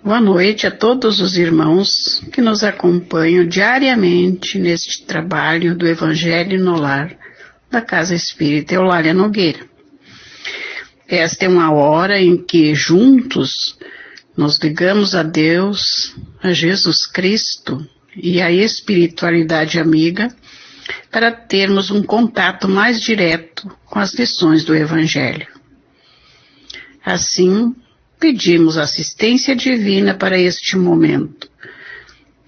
Boa noite a todos os irmãos que nos acompanham diariamente neste trabalho do Evangelho no Lar da Casa Espírita Eulália Nogueira. Esta é uma hora em que juntos nos ligamos a Deus, a Jesus Cristo e à espiritualidade amiga para termos um contato mais direto com as lições do Evangelho. Assim, pedimos assistência divina para este momento,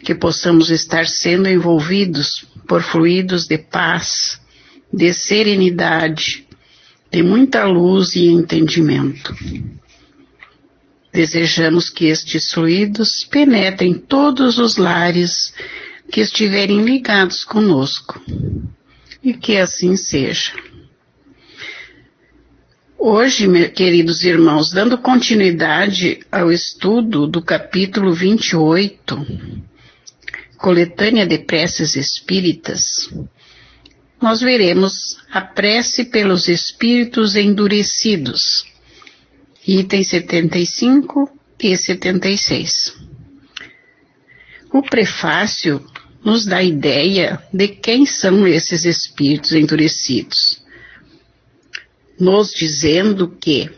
que possamos estar sendo envolvidos por fluidos de paz, de serenidade, de muita luz e entendimento. Desejamos que estes fluidos penetrem todos os lares que estiverem ligados conosco, e que assim seja. Hoje, meus queridos irmãos, dando continuidade ao estudo do capítulo 28, Coletânea de Preces Espíritas, nós veremos a prece pelos espíritos endurecidos, itens 75 e 76. O prefácio nos dá ideia de quem são esses espíritos endurecidos, nos dizendo que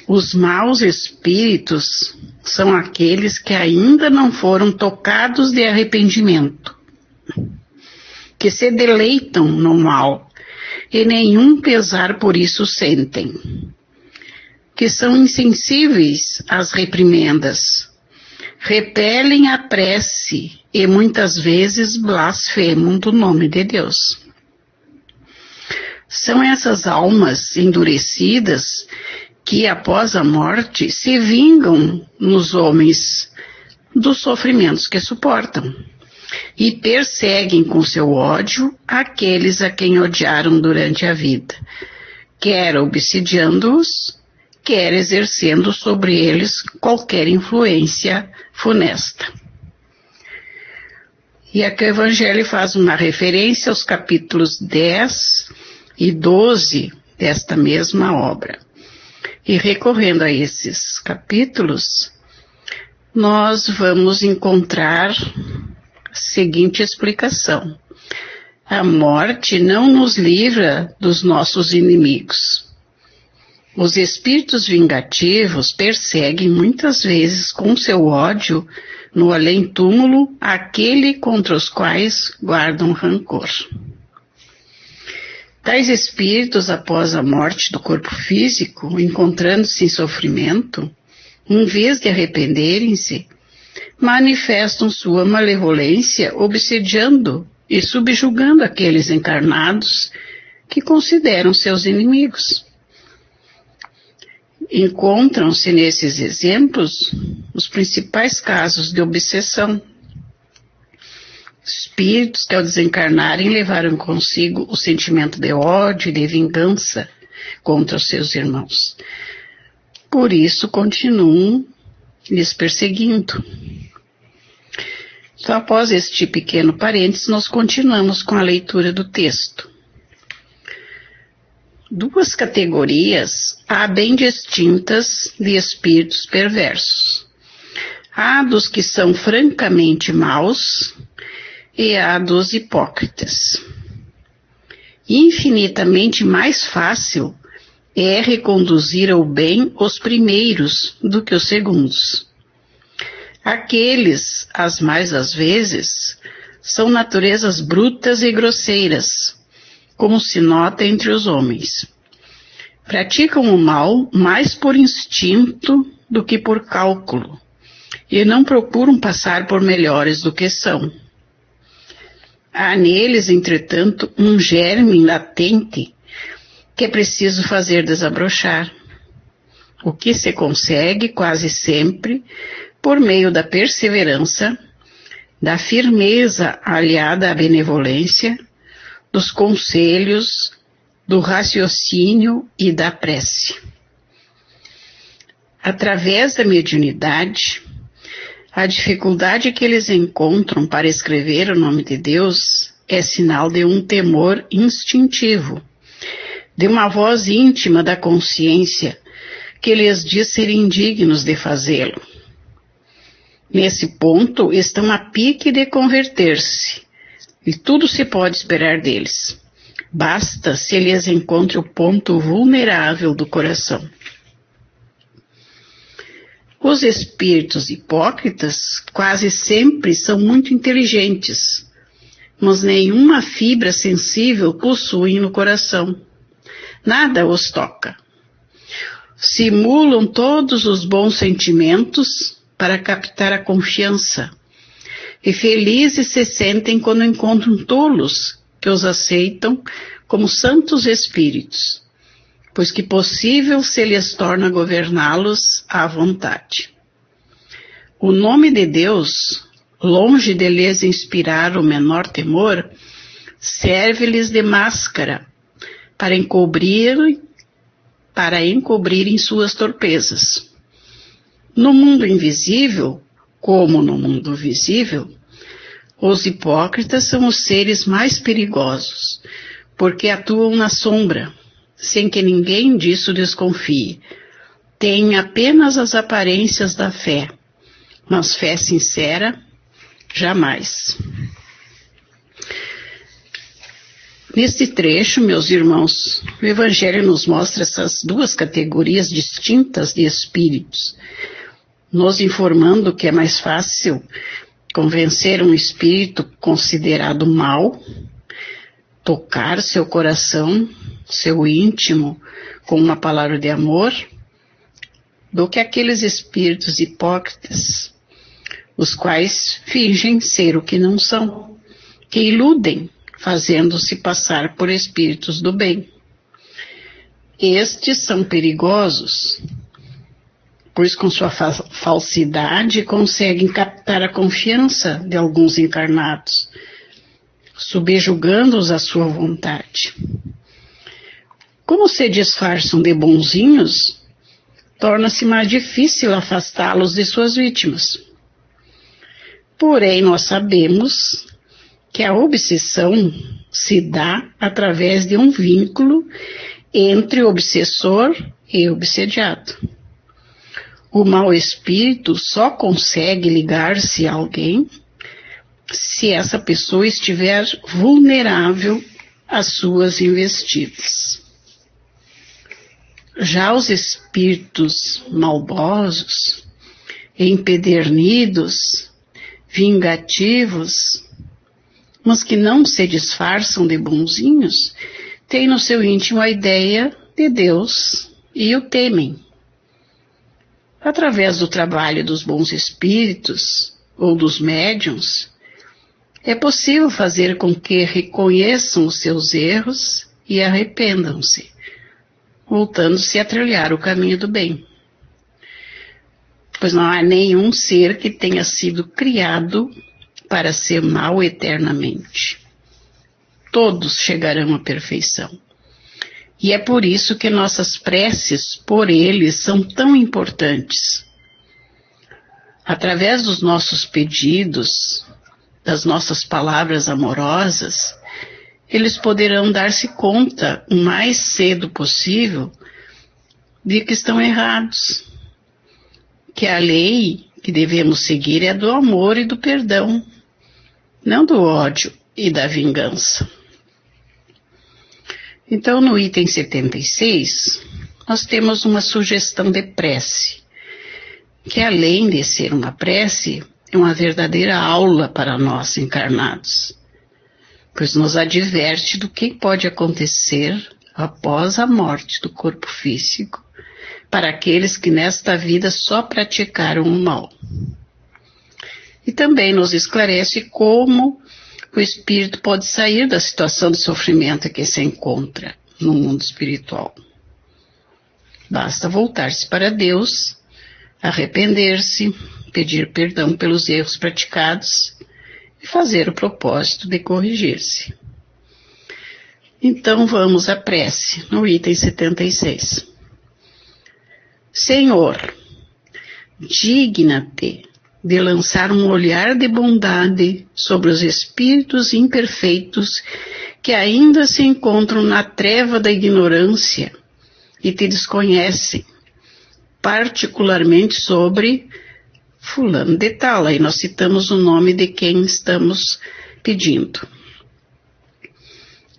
os maus espíritos são aqueles que ainda não foram tocados de arrependimento, que se deleitam no mal e nenhum pesar por isso sentem, que são insensíveis às reprimendas, repelem a prece e muitas vezes blasfemam do nome de Deus. São essas almas endurecidas que, após a morte, se vingam nos homens dos sofrimentos que suportam e perseguem com seu ódio aqueles a quem odiaram durante a vida, quer obsidiando-os, quer exercendo sobre eles qualquer influência funesta. E aqui o Evangelho faz uma referência aos capítulos 10 e 12 desta mesma obra. E recorrendo a esses capítulos, nós vamos encontrar a seguinte explicação: a morte não nos livra dos nossos inimigos. Os espíritos vingativos perseguem muitas vezes com seu ódio no além-túmulo aquele contra os quais guardam rancor. Tais espíritos, após a morte do corpo físico, encontrando-se em sofrimento, em vez de arrependerem-se, manifestam sua malevolência obsediando e subjugando aqueles encarnados que consideram seus inimigos. Encontram-se nesses exemplos os principais casos de obsessão. Espíritos que ao desencarnarem levaram consigo o sentimento de ódio e de vingança contra os seus irmãos. Por isso continuam lhes perseguindo. Então, após este pequeno parênteses, nós continuamos com a leitura do texto. Duas categorias há bem distintas de espíritos perversos. Há dos que são francamente maus e há dos hipócritas. Infinitamente mais fácil é reconduzir ao bem os primeiros do que os segundos. Aqueles, as mais às vezes, são naturezas brutas e grosseiras, como se nota entre os homens. Praticam o mal mais por instinto do que por cálculo, e não procuram passar por melhores do que são. Há neles, entretanto, um germe latente que é preciso fazer desabrochar, o que se consegue quase sempre por meio da perseverança, da firmeza aliada à benevolência, dos conselhos, do raciocínio e da prece. Através da mediunidade, a dificuldade que eles encontram para escrever o nome de Deus é sinal de um temor instintivo, de uma voz íntima da consciência que lhes diz serem indignos de fazê-lo. Nesse ponto, estão a pique de converter-se, e tudo se pode esperar deles. Basta se eles encontrem o ponto vulnerável do coração. Os espíritos hipócritas quase sempre são muito inteligentes, mas nenhuma fibra sensível possuem no coração. Nada os toca. Simulam todos os bons sentimentos para captar a confiança, e felizes se sentem quando encontram tolos que os aceitam como santos espíritos, pois que possível se lhes torna governá-los à vontade. O nome de Deus, longe de lhes inspirar o menor temor, serve-lhes de máscara para encobrirem suas torpezas. No mundo invisível, como no mundo visível, os hipócritas são os seres mais perigosos, porque atuam na sombra, sem que ninguém disso desconfie. Têm apenas as aparências da fé, mas fé sincera, jamais. Neste trecho, meus irmãos, o Evangelho nos mostra essas duas categorias distintas de espíritos, nos informando que é mais fácil convencer um espírito considerado mau, tocar seu coração, seu íntimo, com uma palavra de amor, do que aqueles espíritos hipócritas, os quais fingem ser o que não são, que iludem, fazendo-se passar por espíritos do bem. Estes são perigosos, pois com sua falsidade conseguem captar a confiança de alguns encarnados, subjugando-os à sua vontade. Como se disfarçam de bonzinhos, torna-se mais difícil afastá-los de suas vítimas. Porém, nós sabemos que a obsessão se dá através de um vínculo entre obsessor e obsediado. O mau espírito só consegue ligar-se a alguém se essa pessoa estiver vulnerável às suas investidas. Já os espíritos maldosos, empedernidos, vingativos, mas que não se disfarçam de bonzinhos, têm no seu íntimo a ideia de Deus e o temem. Através do trabalho dos bons espíritos ou dos médiuns, é possível fazer com que reconheçam os seus erros e arrependam-se, voltando-se a trilhar o caminho do bem. Pois não há nenhum ser que tenha sido criado para ser mau eternamente. Todos chegarão à perfeição. E é por isso que nossas preces por eles são tão importantes. Através dos nossos pedidos, das nossas palavras amorosas, eles poderão dar-se conta o mais cedo possível de que estão errados, que a lei que devemos seguir é do amor e do perdão, não do ódio e da vingança. Então, no item 76, nós temos uma sugestão de prece, que além de ser uma prece, é uma verdadeira aula para nós encarnados, pois nos adverte do que pode acontecer após a morte do corpo físico, para aqueles que nesta vida só praticaram o mal. E também nos esclarece como o espírito pode sair da situação de sofrimento em que se encontra no mundo espiritual. Basta voltar-se para Deus, arrepender-se, pedir perdão pelos erros praticados e fazer o propósito de corrigir-se. Então vamos à prece, no item 76. Senhor, digna-te de lançar um olhar de bondade sobre os espíritos imperfeitos que ainda se encontram na treva da ignorância e te desconhecem, particularmente sobre fulano de tal. Aí nós citamos o nome de quem estamos pedindo.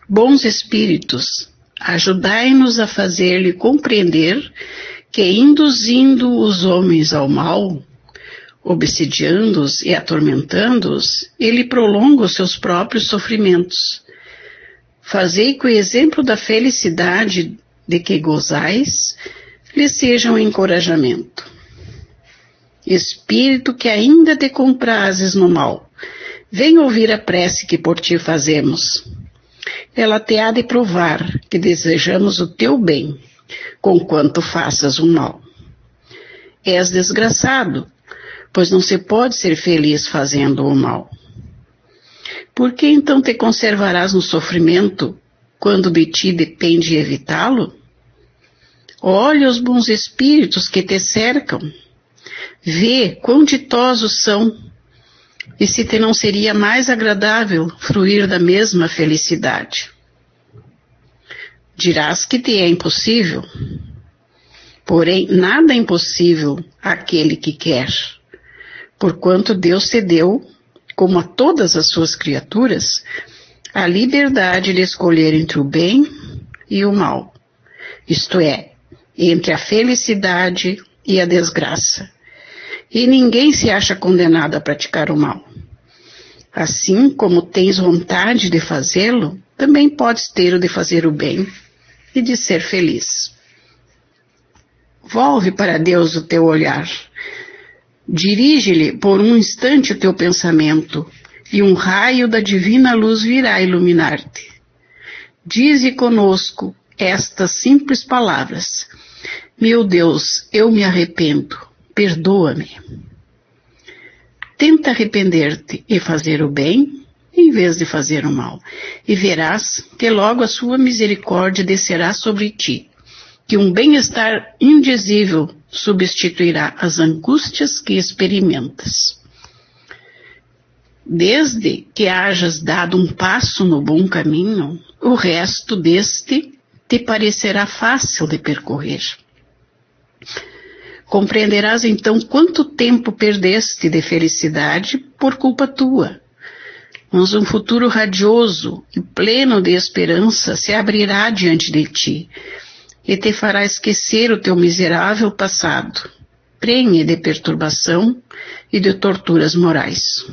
Bons espíritos, ajudai-nos a fazer-lhe compreender que, induzindo os homens ao mal, obsidiando-os e atormentando-os, ele prolonga os seus próprios sofrimentos. Fazei que o exemplo da felicidade de que gozais lhe seja um encorajamento. Espírito que ainda te comprases no mal, vem ouvir a prece que por ti fazemos. Ela te há de provar que desejamos o teu bem, conquanto faças o mal. És desgraçado, pois não se pode ser feliz fazendo o mal. Por que então te conservarás no sofrimento, quando de ti depende evitá-lo? Olha os bons espíritos que te cercam. Vê quão ditosos são, e se te não seria mais agradável fruir da mesma felicidade. Dirás que te é impossível, porém nada é impossível àquele que quer, porquanto Deus te deu, como a todas as suas criaturas, a liberdade de escolher entre o bem e o mal, isto é, entre a felicidade e a desgraça. E ninguém se acha condenado a praticar o mal. Assim como tens vontade de fazê-lo, também podes ter o de fazer o bem e de ser feliz. Volve para Deus o teu olhar. Dirige-lhe por um instante o teu pensamento, e um raio da divina luz virá iluminar-te. Dize conosco estas simples palavras: meu Deus, eu me arrependo, perdoa-me. Tenta arrepender-te e fazer o bem, em vez de fazer o mal, e verás que logo a sua misericórdia descerá sobre ti, que um bem-estar indizível substituirá as angústias que experimentas. Desde que hajas dado um passo no bom caminho, o resto deste te parecerá fácil de percorrer. Compreenderás então quanto tempo perdeste de felicidade por culpa tua. Mas um futuro radioso e pleno de esperança se abrirá diante de ti e te fará esquecer o teu miserável passado, prenhe de perturbação e de torturas morais,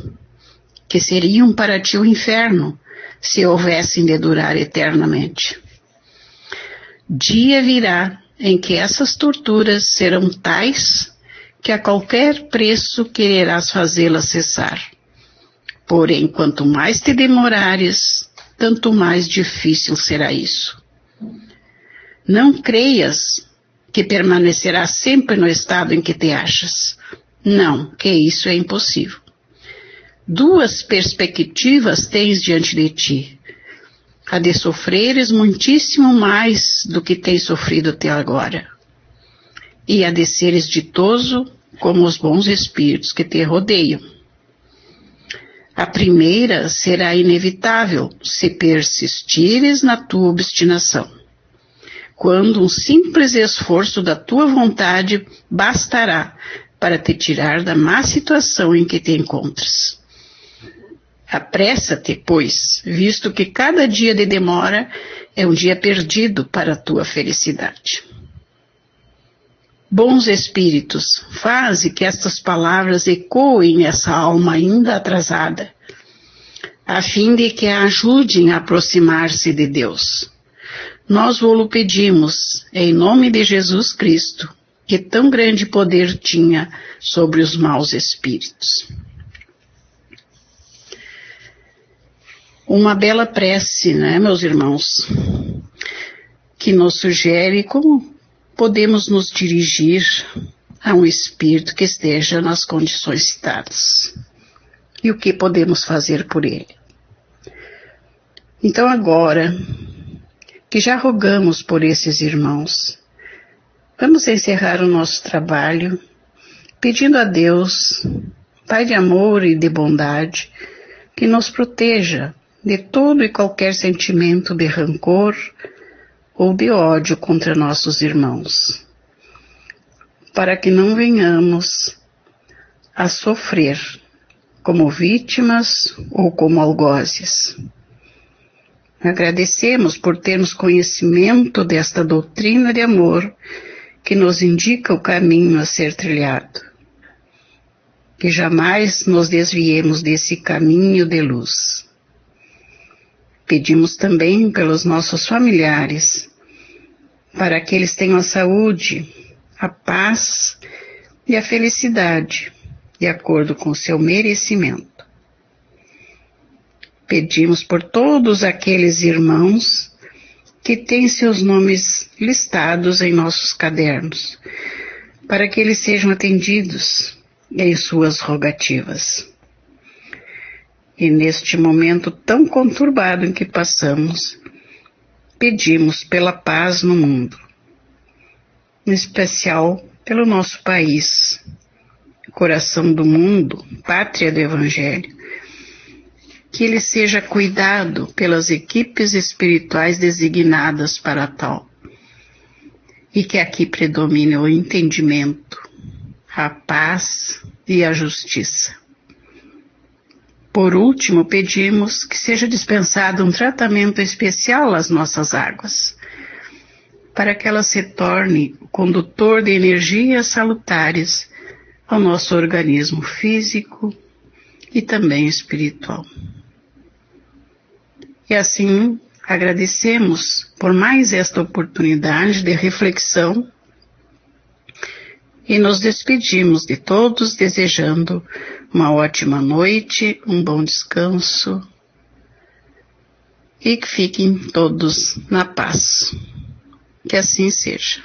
que seriam para ti o inferno se houvessem de durar eternamente. Dia virá em que essas torturas serão tais que a qualquer preço quererás fazê-las cessar. Porém, quanto mais te demorares, tanto mais difícil será isso. Não creias que permanecerás sempre no estado em que te achas. Não, que isso é impossível. Duas perspectivas tens diante de ti: a de sofreres muitíssimo mais do que tens sofrido até agora, e a de seres ditoso como os bons espíritos que te rodeiam. A primeira será inevitável se persistires na tua obstinação, quando um simples esforço da tua vontade bastará para te tirar da má situação em que te encontras. Apressa-te, pois, visto que cada dia de demora é um dia perdido para a tua felicidade. Bons espíritos, faze que estas palavras ecoem nessa alma ainda atrasada, a fim de que a ajudem a aproximar-se de Deus. Nós vô-lo pedimos, em nome de Jesus Cristo, que tão grande poder tinha sobre os maus espíritos. Uma bela prece, né, meus irmãos, que nos sugere como podemos nos dirigir a um espírito que esteja nas condições citadas e o que podemos fazer por ele. Então agora que já rogamos por esses irmãos, vamos encerrar o nosso trabalho pedindo a Deus, Pai de amor e de bondade, que nos proteja de todo e qualquer sentimento de rancor ou de ódio contra nossos irmãos, para que não venhamos a sofrer, como vítimas ou como algozes. Agradecemos por termos conhecimento desta doutrina de amor que nos indica o caminho a ser trilhado. Que jamais nos desviemos desse caminho de luz. Pedimos também pelos nossos familiares, para que eles tenham a saúde, a paz e a felicidade, de acordo com o seu merecimento. Pedimos por todos aqueles irmãos que têm seus nomes listados em nossos cadernos, para que eles sejam atendidos em suas rogativas. E neste momento tão conturbado em que passamos, pedimos pela paz no mundo, em especial pelo nosso país, coração do mundo, pátria do Evangelho, que ele seja cuidado pelas equipes espirituais designadas para tal, e que aqui predomine o entendimento, a paz e a justiça. Por último, pedimos que seja dispensado um tratamento especial às nossas águas, para que ela se torne o condutor de energias salutares ao nosso organismo físico e também espiritual. E assim, agradecemos por mais esta oportunidade de reflexão e nos despedimos de todos desejando uma ótima noite, um bom descanso e que fiquem todos na paz. Que assim seja.